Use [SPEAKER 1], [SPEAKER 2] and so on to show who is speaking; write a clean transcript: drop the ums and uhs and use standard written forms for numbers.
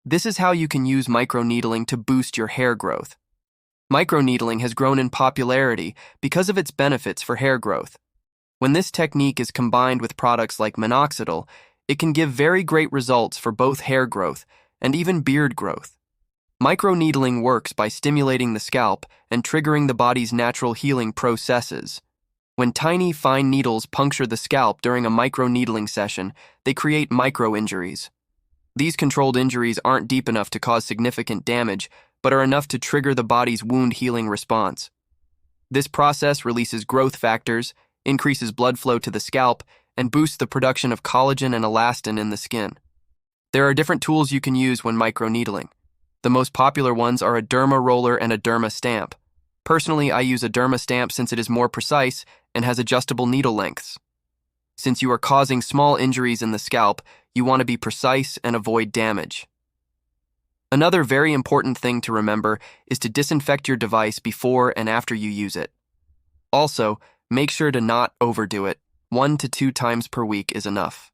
[SPEAKER 1] This is how you can use microneedling to boost your hair growth. Microneedling has grown in popularity because of its benefits for hair growth. When this technique is combined with products like minoxidil, it can give very great results for both hair growth and even beard growth. Microneedling works by stimulating the scalp and triggering the body's natural healing processes. When tiny, fine needles puncture the scalp during a microneedling session, they create micro-injuries. These controlled injuries aren't deep enough to cause significant damage, but are enough to trigger the body's wound healing response. This process releases growth factors, increases blood flow to the scalp, and boosts the production of collagen and elastin in the skin. There are different tools you can use when microneedling. The most popular ones are a dermaroller and a derma stamp. Personally, I use a derma stamp since it is more precise and has adjustable needle lengths. Since you are causing small injuries in the scalp, you want to be precise and avoid damage. Another very important thing to remember is to disinfect your device before and after you use it. Also, make sure to not overdo it. 1 to 2 times per week is enough.